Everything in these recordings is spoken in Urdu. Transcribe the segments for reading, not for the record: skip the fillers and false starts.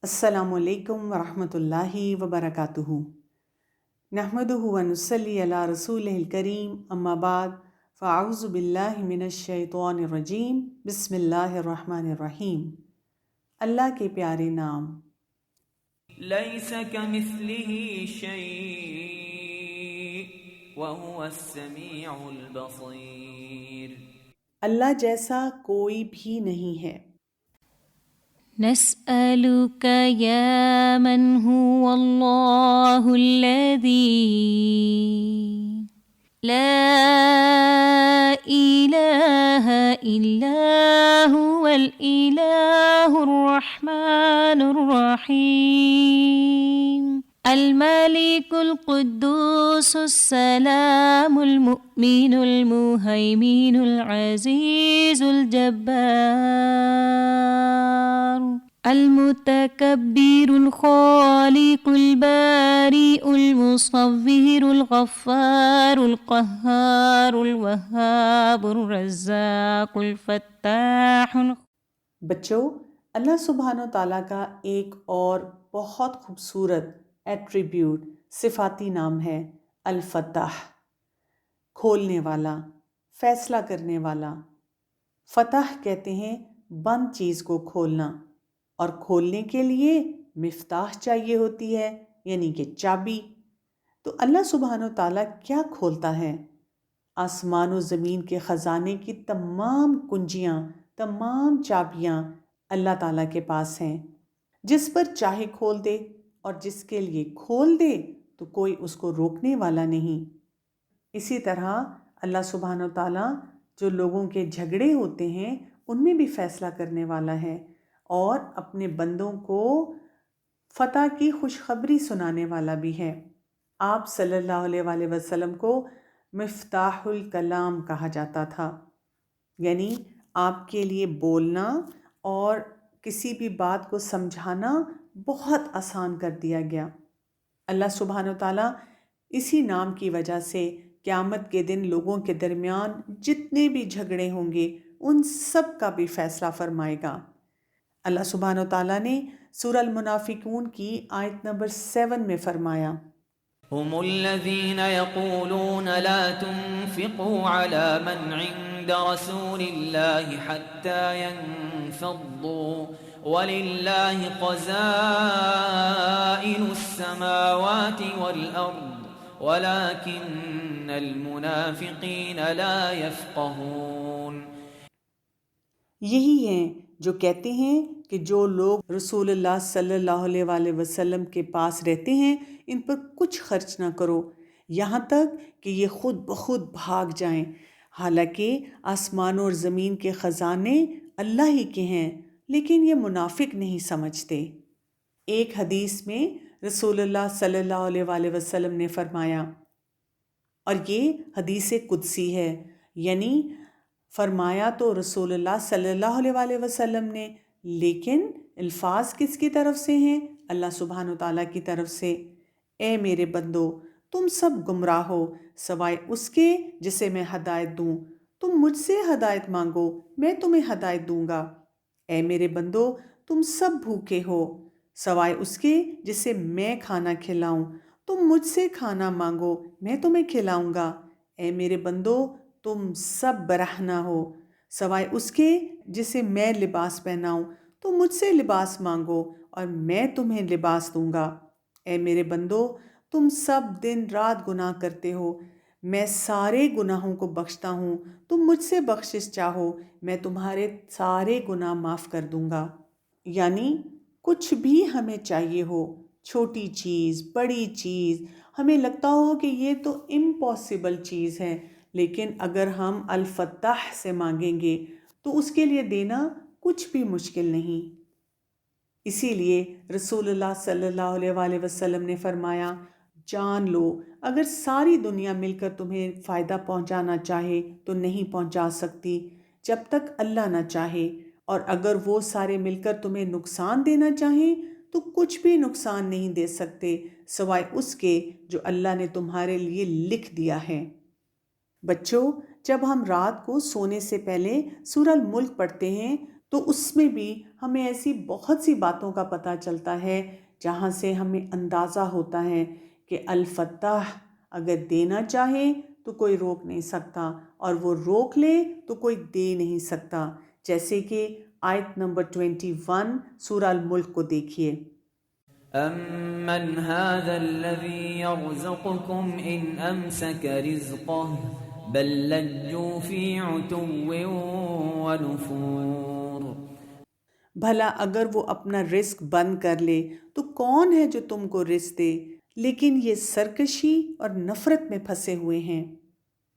السلام علیکم ورحمۃ اللہ وبرکاتہ۔ نحمدہ ونصلی علی رسولہ الکریم، اما بعد فاعوذ باللہ من الشیطان الرجیم، بسم اللہ الرحمن الرحیم۔ اللہ کے پیارے نام۔ لیس کمثلہ شیء وہو السمیع البصیر۔ اللہ جیسا کوئی بھی نہیں ہے۔ نسألك يا من هو الله الذي لا إله إلا هو الإله الرحمن الرحيم الملك القدوس السلام المؤمن المهيمن العزيز الجبار المتكبر الخالق البارئ المصور الغفار القهار الوهاب الرزاق الفتاح۔ بچوں، اللہ سبحانہ و تعالیٰ کا ایک اور بہت خوبصورت ایٹریبیوٹ صفاتی نام ہے الفتاح، کھولنے والا، فیصلہ کرنے والا۔ فتح کہتے ہیں بند چیز کو کھولنا، اور کھولنے کے لیے مفتاح چاہیے ہوتی ہے، یعنی کہ چابی۔ تو اللہ سبحانہ و تعالیٰ کیا کھولتا ہے؟ آسمان و زمین کے خزانے کی تمام کنجیاں، تمام چابیاں اللہ تعالیٰ کے پاس ہیں۔ جس پر چاہے کھول دے، اور جس کے لیے کھول دے تو کوئی اس کو روکنے والا نہیں۔ اسی طرح اللہ سبحانہ و تعالیٰ جو لوگوں کے جھگڑے ہوتے ہیں ان میں بھی فیصلہ کرنے والا ہے، اور اپنے بندوں کو فتح کی خوشخبری سنانے والا بھی ہے۔ آپ صلی اللہ علیہ وآلہ وسلم کو مفتاح الکلام کہا جاتا تھا، یعنی آپ کے لیے بولنا اور کسی بھی بات کو سمجھانا بہت آسان کر دیا گیا۔ اللہ سبحانہ و تعالیٰ اسی نام کی وجہ سے قیامت کے دن لوگوں کے درمیان جتنے بھی جھگڑے ہوں گے ان سب کا بھی فیصلہ فرمائے گا۔ اللہ سبحانہ و تعالیٰ نے سورہ المنافقون کی آیت نمبر 7 میں فرمایا، هم الذين يقولون لا تنفقوا على من عند رسول الله حتى ينفضوا ولله خزائن السماوات والأرض ولكن المنافقين لا يفقهون۔ یہی ہیں جو کہتے ہیں کہ جو لوگ رسول اللہ صلی اللہ علیہ وآلہ وسلم کے پاس رہتے ہیں ان پر کچھ خرچ نہ کرو، یہاں تک کہ یہ خود بخود بھاگ جائیں، حالانکہ آسمانوں اور زمین کے خزانے اللہ ہی کے ہیں، لیکن یہ منافق نہیں سمجھتے۔ ایک حدیث میں رسول اللہ صلی اللہ علیہ وآلہ وسلم نے فرمایا، اور یہ حدیث قدسی ہے، یعنی فرمایا تو رسول اللہ صلی اللہ علیہ وآلہ وسلم نے، لیکن الفاظ کس کی طرف سے ہیں؟ اللہ سبحانہ وتعالیٰ کی طرف سے۔ اے میرے بندو، تم سب گمراہ ہو سوائے اس کے جسے میں ہدایت دوں، تم مجھ سے ہدایت مانگو میں تمہیں ہدایت دوں گا۔ اے میرے بندو، تم سب بھوکے ہو سوائے اس کے جسے میں کھانا کھلاؤں، تم مجھ سے کھانا مانگو میں تمہیں کھلاؤں گا۔ اے میرے بندو، تم سب برہنہ ہو سوائے اس کے جسے میں لباس پہناؤں، تم مجھ سے لباس مانگو اور میں تمہیں لباس دوں گا۔ اے میرے بندو، تم سب دن رات گناہ کرتے ہو، میں سارے گناہوں کو بخشتا ہوں، تم مجھ سے بخشش چاہو میں تمہارے سارے گناہ معاف کر دوں گا۔ یعنی کچھ بھی ہمیں چاہیے ہو، چھوٹی چیز، بڑی چیز، ہمیں لگتا ہو کہ یہ تو امپاسبل چیز ہے، لیکن اگر ہم الفتاح سے مانگیں گے تو اس کے لیے دینا کچھ بھی مشکل نہیں۔ اسی لیے رسول اللہ صلی اللہ علیہ وآلہ وسلم نے فرمایا، جان لو اگر ساری دنیا مل کر تمہیں فائدہ پہنچانا چاہے تو نہیں پہنچا سکتی جب تک اللہ نہ چاہے، اور اگر وہ سارے مل کر تمہیں نقصان دینا چاہیں تو کچھ بھی نقصان نہیں دے سکتے سوائے اس کے جو اللہ نے تمہارے لیے لکھ دیا ہے۔ بچوں، جب ہم رات کو سونے سے پہلے سورہ الملک پڑھتے ہیں تو اس میں بھی ہمیں ایسی بہت سی باتوں کا پتہ چلتا ہے جہاں سے ہمیں اندازہ ہوتا ہے کہ الفتح اگر دینا چاہے تو کوئی روک نہیں سکتا، اور وہ روک لے تو کوئی دے نہیں سکتا۔ جیسے کہ آیت نمبر 21 سورہ الملک کو دیکھیے۔ أَمَّنْ هَذَا الَّذِي يَرْزُقُكُمْ إِنْ أَمْسَكَ رِزْقَهُ بَلْ لَجُّوا فِي عُتُوٍّ وَنُفُورٍ۔ بھلا اگر وہ اپنا رزق بند کر لے تو کون ہے جو تم کو رزق دے؟ لیکن یہ سرکشی اور نفرت میں پھنسے ہوئے ہیں۔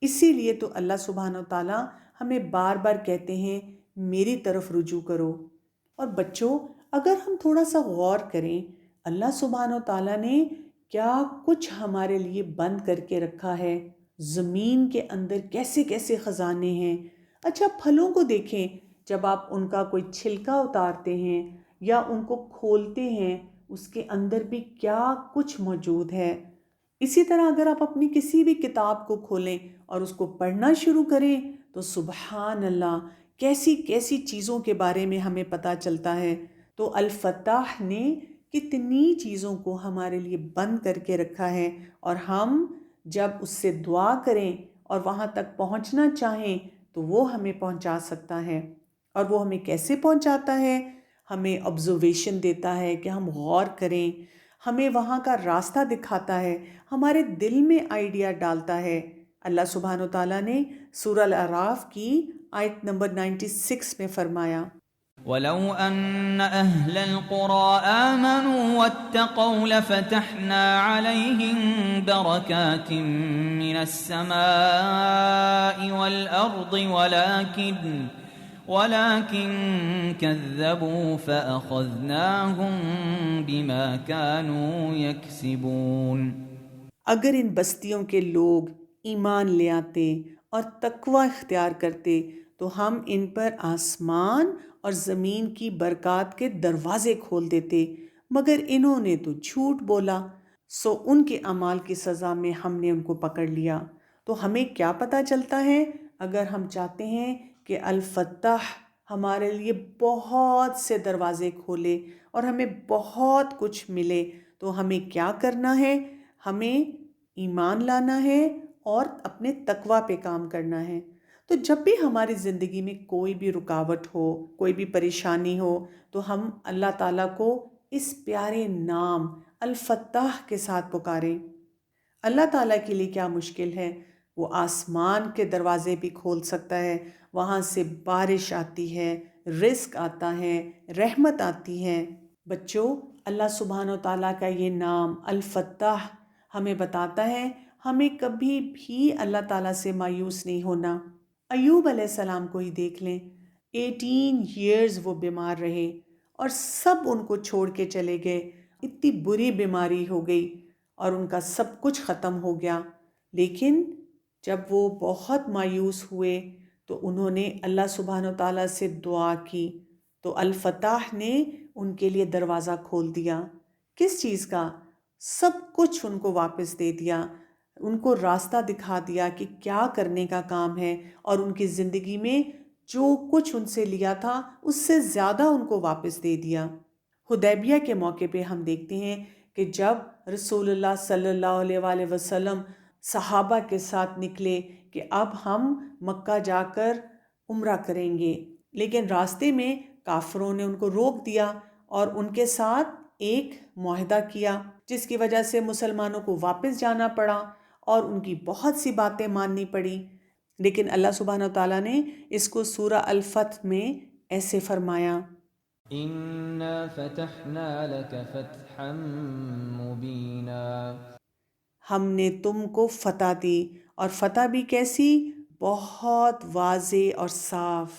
اسی لیے تو اللہ سبحانہ و تعالیٰ ہمیں بار بار کہتے ہیں میری طرف رجوع کرو۔ اور بچوں، اگر ہم تھوڑا سا غور کریں، اللہ سبحانہ و تعالیٰ نے کیا کچھ ہمارے لیے بند کر کے رکھا ہے۔ زمین کے اندر کیسے کیسے خزانے ہیں۔ اچھا، پھلوں کو دیکھیں، جب آپ ان کا کوئی چھلکا اتارتے ہیں یا ان کو کھولتے ہیں، اس کے اندر بھی کیا کچھ موجود ہے۔ اسی طرح اگر آپ اپنی کسی بھی کتاب کو کھولیں اور اس کو پڑھنا شروع کریں تو سبحان اللہ، کیسی کیسی چیزوں کے بارے میں ہمیں پتہ چلتا ہے۔ تو الفتح نے کتنی چیزوں کو ہمارے لیے بند کر کے رکھا ہے، اور ہم جب اس سے دعا کریں اور وہاں تک پہنچنا چاہیں تو وہ ہمیں پہنچا سکتا ہے۔ اور وہ ہمیں کیسے پہنچاتا ہے؟ ہمیں آبزرویشن دیتا ہے کہ ہم غور کریں، ہمیں وہاں کا راستہ دکھاتا ہے، ہمارے دل میں آئیڈیا ڈالتا ہے۔ اللہ سبحانہ و تعالیٰ نے سورہ الاعراف کی آیت نمبر 96 میں فرمایا، وَلَوْ أَنَّ أَهْلَ الْقُرَىٰ آمَنُوا وَاتَّقَوْا لَفَتَحْنَا عَلَيْهِم بَرَكَاتٍ مِّنَ السَّمَاءِ وَالْأَرْضِ وَلَٰكِن كَذَّبُوا فَأَخَذْنَاهُم بِمَا كَانُوا يَكْسِبُونَ۔ اگر ان بستیوں کے لوگ ایمان لے آتے اور تقوی اختیار کرتے تو ہم ان پر آسمان اور زمین کی برکات کے دروازے کھول دیتے، مگر انہوں نے تو جھوٹ بولا، سو ان کے اعمال کی سزا میں ہم نے ان کو پکڑ لیا۔ تو ہمیں کیا پتہ چلتا ہے؟ اگر ہم چاہتے ہیں کہ الفتح ہمارے لیے بہت سے دروازے کھولے اور ہمیں بہت کچھ ملے، تو ہمیں کیا کرنا ہے؟ ہمیں ایمان لانا ہے اور اپنے تقوی پہ کام کرنا ہے۔ تو جب بھی ہماری زندگی میں کوئی بھی رکاوٹ ہو، کوئی بھی پریشانی ہو، تو ہم اللہ تعالیٰ کو اس پیارے نام الفتح کے ساتھ پکاریں۔ اللہ تعالیٰ کے لیے کیا مشکل ہے؟ وہ آسمان کے دروازے بھی کھول سکتا ہے، وہاں سے بارش آتی ہے، رزق آتا ہے، رحمت آتی ہے۔ بچوں، اللہ سبحانہ و تعالیٰ کا یہ نام الفتح ہمیں بتاتا ہے ہمیں کبھی بھی اللہ تعالیٰ سے مایوس نہیں ہونا۔ ایوب علیہ السلام کو ہی دیکھ لیں، 18 ایئرز وہ بیمار رہے اور سب ان کو چھوڑ کے چلے گئے، اتنی بری بیماری ہو گئی اور ان کا سب کچھ ختم ہو گیا۔ لیکن جب وہ بہت مایوس ہوئے تو انہوں نے اللہ سبحانہ و تعالیٰ سے دعا کی، تو الفتح نے ان کے لیے دروازہ کھول دیا۔ کس چیز کا؟ سب کچھ ان کو واپس دے دیا، ان کو راستہ دکھا دیا کہ کیا کرنے کا کام ہے، اور ان کی زندگی میں جو کچھ ان سے لیا تھا اس سے زیادہ ان کو واپس دے دیا۔ حدیبیہ کے موقع پہ ہم دیکھتے ہیں کہ جب رسول اللہ صلی اللہ علیہ وآلہ وسلم صحابہ کے ساتھ نکلے کہ اب ہم مکہ جا کر عمرہ کریں گے، لیکن راستے میں کافروں نے ان کو روک دیا اور ان کے ساتھ ایک معاہدہ کیا، جس کی وجہ سے مسلمانوں کو واپس جانا پڑا اور ان کی بہت سی باتیں ماننی پڑی۔ لیکن اللہ سبحانہ و تعالیٰ نے اس کو سورہ الفتح میں ایسے فرمایا، إِنَّا فَتَحْنَا لَكَ فَتْحًا مُبِينًا۔ ہم نے تم کو فتح دی، اور فتح بھی کیسی؟ بہت واضح اور صاف،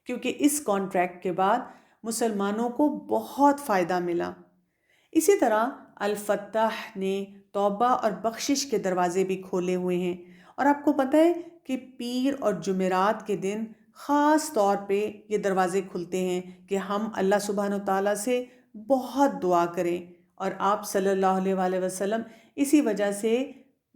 کیونکہ اس کانٹریکٹ کے بعد مسلمانوں کو بہت فائدہ ملا۔ اسی طرح الفتح نے توبہ اور بخشش کے دروازے بھی کھولے ہوئے ہیں، اور آپ کو پتہ ہے کہ پیر اور جمعرات کے دن خاص طور پہ یہ دروازے کھلتے ہیں کہ ہم اللہ سبحانہ و تعالیٰ سے بہت دعا کریں، اور آپ صلی اللہ علیہ وآلہ وسلم اسی وجہ سے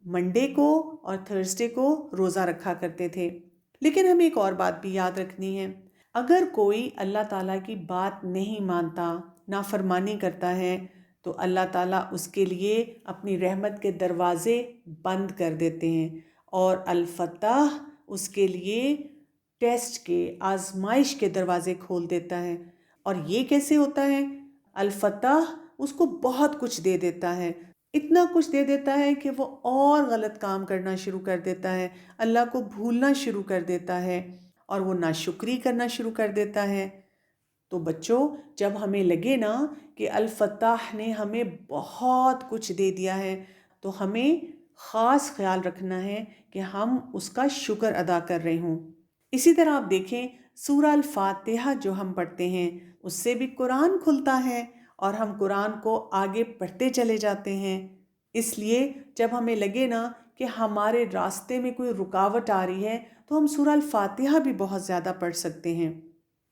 منڈے کو اور تھرسڈے کو روزہ رکھا کرتے تھے۔ لیکن ہمیں ایک اور بات بھی یاد رکھنی ہے، اگر کوئی اللہ تعالیٰ کی بات نہیں مانتا، نافرمانی کرتا ہے، تو اللہ تعالیٰ اس کے لیے اپنی رحمت کے دروازے بند کر دیتے ہیں، اور الفتح اس کے لیے ٹیسٹ کے، آزمائش کے دروازے کھول دیتا ہے۔ اور یہ کیسے ہوتا ہے؟ الفتح اس کو بہت کچھ دے دیتا ہے، اتنا کچھ دے دیتا ہے کہ وہ اور غلط کام کرنا شروع کر دیتا ہے، اللہ کو بھولنا شروع کر دیتا ہے، اور وہ ناشکری کرنا شروع کر دیتا ہے۔ تو بچوں، جب ہمیں لگے نا کہ الفتح نے ہمیں بہت کچھ دے دیا ہے، تو ہمیں خاص خیال رکھنا ہے کہ ہم اس کا شکر ادا کر رہے ہوں۔ اسی طرح آپ دیکھیں سورہ الفاتحہ جو ہم پڑھتے ہیں، اس سے بھی قرآن کھلتا ہے اور ہم قرآن کو آگے پڑھتے چلے جاتے ہیں۔ اس لیے جب ہمیں لگے نا کہ ہمارے راستے میں کوئی رکاوٹ آ رہی ہے، تو ہم سورہ الفاتحہ بھی بہت زیادہ پڑھ سکتے ہیں۔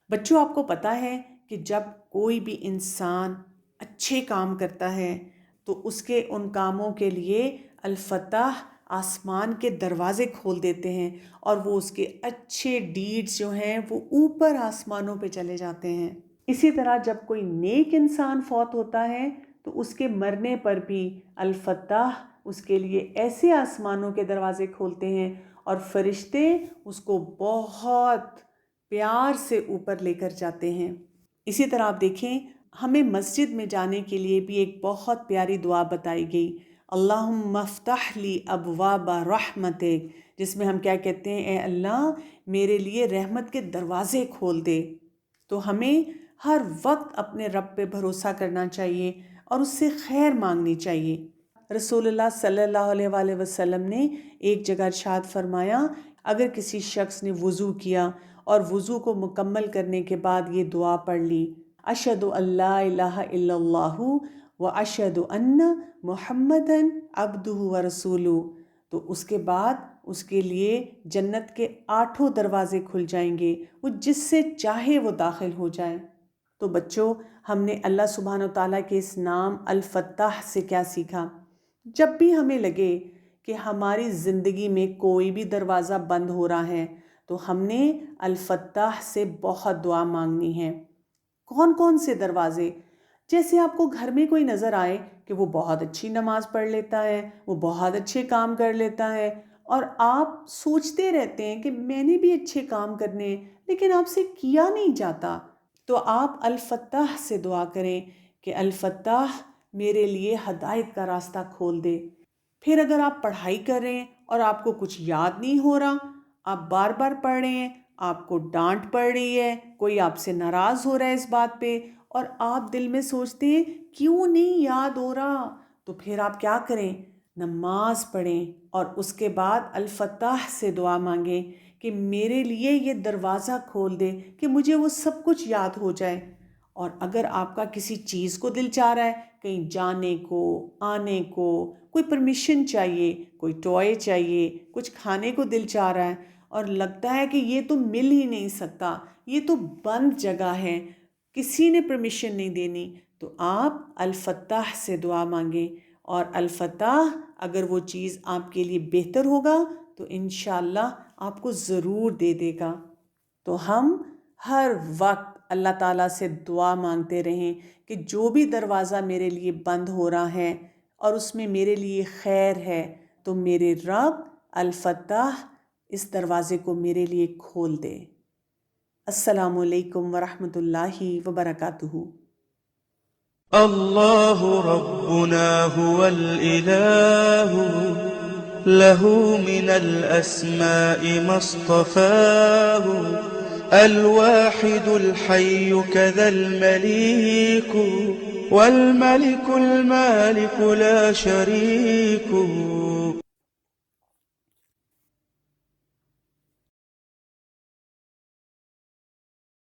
بچوں، آپ کو پتہ ہے کہ جب کوئی بھی انسان اچھے کام کرتا ہے تو اس کے ان کاموں کے لیے الفتح آسمان کے دروازے کھول دیتے ہیں، اور وہ اس کے اچھے ڈیڈز جو ہیں وہ اوپر آسمانوں پہ چلے جاتے ہیں۔ اسی طرح جب کوئی نیک انسان فوت ہوتا ہے تو اس کے مرنے پر بھی الفتح اس کے لیے ایسے آسمانوں کے دروازے کھولتے ہیں، اور فرشتے اس کو بہت پیار سے اوپر لے کر جاتے ہیں۔ اسی طرح آپ دیکھیں ہمیں مسجد میں جانے کے لیے بھی ایک بہت پیاری دعا بتائی گئی، اللہم افتح لی ابواب رحمتک، جس میں ہم کیا کہتے ہیں؟ اے اللہ میرے لیے رحمت کے دروازے کھول دے۔ تو ہمیں ہر وقت اپنے رب پہ بھروسہ کرنا چاہیے اور اس سے خیر مانگنی چاہیے۔ رسول اللہ صلی اللہ علیہ وآلہ وسلم نے ایک جگہ ارشاد فرمایا، اگر کسی شخص نے وضو کیا اور وضو کو مکمل کرنے کے بعد یہ دعا پڑھ لی، اشہد ان لا الہ الا اللہ واشہد ان محمدً عبدہ ورسولہ، تو اس کے بعد اس کے لیے جنت کے 8 دروازے کھل جائیں گے، وہ جس سے چاہے وہ داخل ہو جائے۔ تو بچوں، ہم نے اللہ سبحانہ و تعالیٰ کے اس نام الفتح سے کیا سیکھا؟ جب بھی ہمیں لگے کہ ہماری زندگی میں کوئی بھی دروازہ بند ہو رہا ہے، تو ہم نے الفتح سے بہت دعا مانگنی ہے۔ کون کون سے دروازے؟ جیسے آپ کو گھر میں کوئی نظر آئے کہ وہ بہت اچھی نماز پڑھ لیتا ہے، وہ بہت اچھے کام کر لیتا ہے، اور آپ سوچتے رہتے ہیں کہ میں نے بھی اچھے کام کرنے ہیں، لیکن آپ سے کیا نہیں جاتا، تو آپ الفتح سے دعا کریں کہ الفتح میرے لیے ہدایت کا راستہ کھول دے۔ پھر اگر آپ پڑھائی کر رہے ہیں اور آپ کو کچھ یاد نہیں ہو رہا، آپ بار بار پڑھ رہے ہیں، آپ کو ڈانٹ پڑ رہی ہے، کوئی آپ سے ناراض ہو رہا ہے اس بات پہ، اور آپ دل میں سوچتے ہیں کیوں نہیں یاد ہو رہا، تو پھر آپ کیا کریں؟ نماز پڑھیں اور اس کے بعد الفتح سے دعا مانگیں کہ میرے لیے یہ دروازہ کھول دے کہ مجھے وہ سب کچھ یاد ہو جائے۔ اور اگر آپ کا کسی چیز کو دل چاہ رہا ہے، کہیں جانے کو، آنے کو، کوئی پرمیشن چاہیے، کوئی ٹوائے چاہیے، کچھ کھانے کو دل چاہ رہا ہے، اور لگتا ہے کہ یہ تو مل ہی نہیں سکتا، یہ تو بند جگہ ہے، کسی نے پرمیشن نہیں دینی، تو آپ الفتح سے دعا مانگیں، اور الفتح اگر وہ چیز آپ کے لیے بہتر ہوگا تو انشاءاللہ آپ کو ضرور دے دے گا۔ تو ہم ہر وقت اللہ تعالیٰ سے دعا مانگتے رہیں کہ جو بھی دروازہ میرے لیے بند ہو رہا ہے اور اس میں میرے لیے خیر ہے، تو میرے رب الفتح اس دروازے کو میرے لیے کھول دے۔ السلام علیکم ورحمۃ اللہ وبرکاتہ۔ اللہ ربنا هو الإله له من الأسماء ما اصطفاه الواحد الحي كذا المليك والملك المالك لا شريك